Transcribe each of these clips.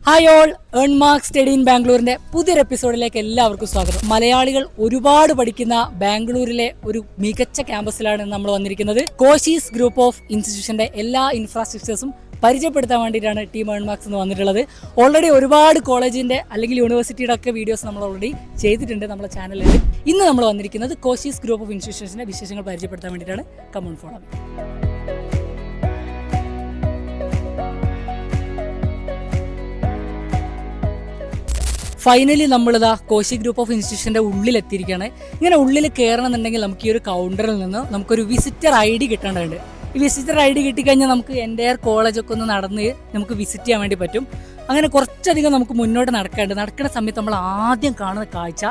Hi all, earn mark study in ബാംഗ്ലൂരിന്റെ പുതിയൊരു എപ്പിസോഡിലേക്ക് എല്ലാവർക്കും സ്വാഗതം. മലയാളികൾ ഒരുപാട് പഠിക്കുന്ന ബാംഗ്ലൂരിലെ ഒരു മികച്ച ക്യാമ്പസിലാണ് നമ്മൾ വന്നിരിക്കുന്നത്. കോശീസ് ഗ്രൂപ്പ് ഓഫ് ഇൻസ്റ്റിറ്റ്യൂഷന്റെ എല്ലാ ഇൻഫ്രാസ്ട്രക്ചേഴ്സും പരിചയപ്പെടുത്താൻ വേണ്ടിയിട്ടാണ് ടീം ഏൺ മാർക്സ് എന്ന് വന്നിട്ടുള്ളത്. ഓൾറെഡി ഒരുപാട് കോളേജിന്റെ അല്ലെങ്കിൽ യൂണിവേഴ്സിറ്റിയുടെ ഒക്കെ വീഡിയോസ് നമ്മൾ ഓൾറെഡി ചെയ്തിട്ടുണ്ട് നമ്മുടെ ചാനലിൽ. ഇന്ന് നമ്മൾ വന്നിരിക്കുന്നത് കോശീസ് ഗ്രൂപ്പ് ഓഫ് ഇൻസ്റ്റിറ്റ്യൂഷന്റെ വിശേഷങ്ങൾ പരിചയപ്പെടുത്താൻ വേണ്ടിയിട്ടാണ്. Come on follow. ഫൈനലി നമ്മളിതാ കോശി ഗ്രൂപ്പ് ഓഫ് ഇൻസ്റ്റിറ്റ്യൂഷൻ്റെ ഉള്ളിലെത്തിയിരിക്കുകയാണ്. ഇങ്ങനെ ഉള്ളിൽ കയറണമെന്നുണ്ടെങ്കിൽ നമുക്ക് ഈ ഒരു കൗണ്ടറിൽ നിന്ന് നമുക്കൊരു വിസിറ്റർ ID കിട്ടേണ്ടതുണ്ട്. ഈ വിസിറ്റർ ID കിട്ടിക്കഴിഞ്ഞാൽ നമുക്ക് എൻ്റയർ കോളേജൊക്കെ ഒന്ന് നടന്ന് നമുക്ക് വിസിറ്റ് ചെയ്യാൻ വേണ്ടി പറ്റും. അങ്ങനെ കുറച്ചധികം നമുക്ക് മുന്നോട്ട് നടക്കാനുണ്ട്. നടക്കുന്ന സമയത്ത് നമ്മൾ ആദ്യം കാണുന്ന കാഴ്ച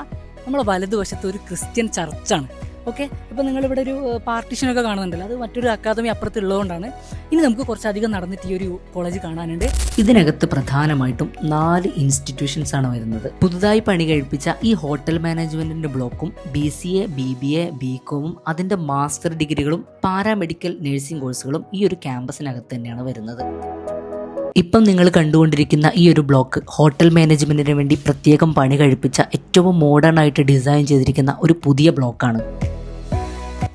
നമ്മളെ വലതുവശത്ത് ഒരു ക്രിസ്ത്യൻ ചർച്ചാണ്. ഓക്കെ, ഇപ്പോൾ നിങ്ങളിവിടെ ഒരു പാർട്ടീഷനൊക്കെ കാണുന്നുണ്ടല്ലോ, അത് മറ്റൊരു അക്കാദമി അപ്പുറത്തുള്ളതുകൊണ്ടാണ്. ഇനി നമുക്ക് കുറച്ചധികം നടന്നിട്ട് ഈ ഒരു കോളേജ് കാണാനുണ്ട്. ഇതിനകത്ത് പ്രധാനമായിട്ടും 4 ഇൻസ്റ്റിറ്റ്യൂഷൻസ് ആണ് വരുന്നത്. പുതുതായി പണി കഴിപ്പിച്ച ഈ ഹോട്ടൽ മാനേജ്മെന്റിന്റെ ബ്ലോക്കും BCA, BBA, BCom അതിന്റെ മാസ്റ്റർ ഡിഗ്രികളും പാരാമെഡിക്കൽ നഴ്സിംഗ് കോഴ്സുകളും ഈ ഒരു ക്യാമ്പസിനകത്ത് തന്നെയാണ് വരുന്നത്. ഇപ്പം നിങ്ങൾ കണ്ടുകൊണ്ടിരിക്കുന്ന ഈ ഒരു ബ്ലോക്ക് ഹോട്ടൽ മാനേജ്മെന്റിന് വേണ്ടി പ്രത്യേകം പണി കഴിപ്പിച്ച ഏറ്റവും മോഡേൺ ആയിട്ട് ഡിസൈൻ ചെയ്തിരിക്കുന്ന ഒരു പുതിയ ബ്ലോക്കാണ്.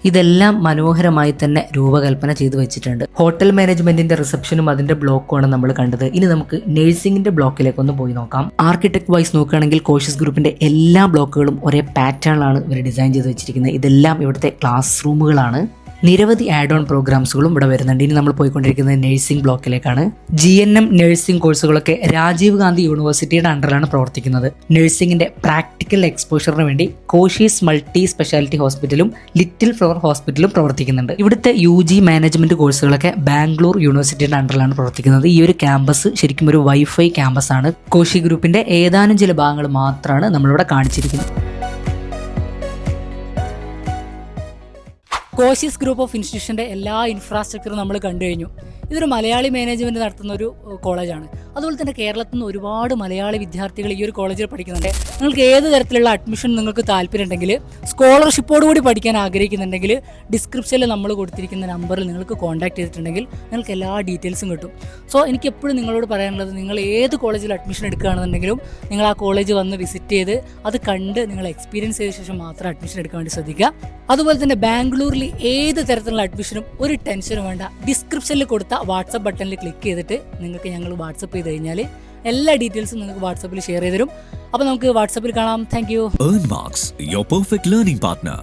ഇതെല്ലാം മനോഹരമായി തന്നെ രൂപകൽപ്പന ചെയ്തു വെച്ചിട്ടുണ്ട്. ഹോട്ടൽ മാനേജ്മെന്റിന്റെ റിസപ്ഷനും അതിന്റെ ബ്ലോക്കുമാണ് നമ്മൾ കണ്ടത്. ഇനി നമുക്ക് നഴ്സിംഗിന്റെ ബ്ലോക്കിലേക്ക് ഒന്ന് പോയി നോക്കാം. ആർക്കിടെക്ട് വൈസ് നോക്കുകയാണെങ്കിൽ കോശസ് ഗ്രൂപ്പിന്റെ എല്ലാ ബ്ലോക്കുകളും ഒരേ പാറ്റേണിലാണ് ഇവർ ഡിസൈൻ ചെയ്ത് വെച്ചിരിക്കുന്നത്. ഇതെല്ലാം ഇവിടുത്തെ ക്ലാസ് റൂമുകളാണ്. നിരവധി ആഡ് ഓൺ പ്രോഗ്രാംസുകളും ഇവിടെ വരുന്നുണ്ട്. ഇനി നമ്മൾ പോയിക്കൊണ്ടിരിക്കുന്നത് നഴ്സിംഗ് ബ്ലോക്കിലേക്കാണ്. GNM നഴ്സിംഗ് കോഴ്സുകളൊക്കെ രാജീവ് ഗാന്ധി യൂണിവേഴ്സിറ്റിയുടെ അണ്ടറിലാണ് പ്രവർത്തിക്കുന്നത്. നഴ്സിംഗിന്റെ പ്രാക്ടിക്കൽ എക്സ്പോഷറിന് വേണ്ടി കോശീസ് മൾട്ടി സ്പെഷ്യാലിറ്റി ഹോസ്പിറ്റലും ലിറ്റിൽ ഫ്ലവർ ഹോസ്പിറ്റലും പ്രവർത്തിക്കുന്നുണ്ട്. ഇവിടുത്തെ UG മാനേജ്മെന്റ് കോഴ്സുകളൊക്കെ ബാംഗ്ലൂർ യൂണിവേഴ്സിറ്റിയുടെ അണ്ടറിലാണ് പ്രവർത്തിക്കുന്നത്. ഈ ഒരു ക്യാമ്പസ് ശരിക്കും ഒരു വൈഫൈ ക്യാമ്പസ് ആണ്. കോശി ഗ്രൂപ്പിന്റെ ഏതാനും ചില ഭാഗങ്ങൾ മാത്രമാണ് നമ്മളിവിടെ കാണിച്ചിരിക്കുന്നത്. കോശീസ് ഗ്രൂപ്പ് ഓഫ് ഇൻസ്റ്റിറ്റ്യൂഷൻ്റെ എല്ലാ ഇൻഫ്രാസ്ട്രക്ചറും നമ്മൾ കണ്ടു കഴിഞ്ഞു. ഇതൊരു മലയാളി മാനേജ്മെൻറ്റ് നടത്തുന്ന ഒരു കോളേജാണ്. അതുപോലെ തന്നെ കേരളത്തിൽ നിന്ന് ഒരുപാട് മലയാളി വിദ്യാർത്ഥികൾ ഈ ഒരു കോളേജിൽ പഠിക്കുന്നുണ്ട്. നിങ്ങൾക്ക് ഏത് തരത്തിലുള്ള അഡ്മിഷൻ നിങ്ങൾക്ക് താല്പര്യമുണ്ടെങ്കിൽ, സ്കോളർഷിപ്പോടുകൂടി പഠിക്കാൻ ആഗ്രഹിക്കുന്നുണ്ടെങ്കിൽ ഡിസ്ക്രിപ്ഷനിൽ നമ്മൾ കൊടുത്തിരിക്കുന്ന നമ്പറിൽ നിങ്ങൾക്ക് കോൺടാക്ട് ചെയ്തിട്ടുണ്ടെങ്കിൽ നിങ്ങൾക്ക് എല്ലാ ഡീറ്റെയിൽസും കിട്ടും. സോ എനിക്ക് എപ്പോഴും നിങ്ങളോട് പറയാനുള്ളത്, നിങ്ങൾ ഏത് കോളേജിൽ അഡ്മിഷൻ എടുക്കുകയാണെന്നുണ്ടെങ്കിലും നിങ്ങൾ ആ കോളേജ് വന്ന് വിസിറ്റ് ചെയ്ത് അത് കണ്ട് നിങ്ങൾ എക്സ്പീരിയൻസ് ചെയ്ത ശേഷം മാത്രം അഡ്മിഷൻ എടുക്കാൻ വേണ്ടി ശ്രദ്ധിക്കുക. അതുപോലെ തന്നെ ബാംഗ്ലൂരിൽ ഏത് തരത്തിലുള്ള അഡ്മിഷനും ഒരു ടെൻഷനും വേണ്ട. ഡിസ്ക്രിപ്ഷനിൽ കൊടുത്ത വാട്സപ്പ് ബട്ടണിൽ ക്ലിക്ക് ചെയ്തിട്ട് നിങ്ങൾക്ക് ഞങ്ങൾ വാട്സപ്പ് ചെയ്ത് കഴിഞ്ഞാൽ എല്ലാ ഡീറ്റെയിൽസും നിങ്ങൾക്ക് വാട്സപ്പിൽ ഷെയർ ചെയ്ത് തരും. അപ്പോൾ നമുക്ക് വാട്സപ്പിൽ കാണാം. Thank you. Earn Marks, your perfect learning partner.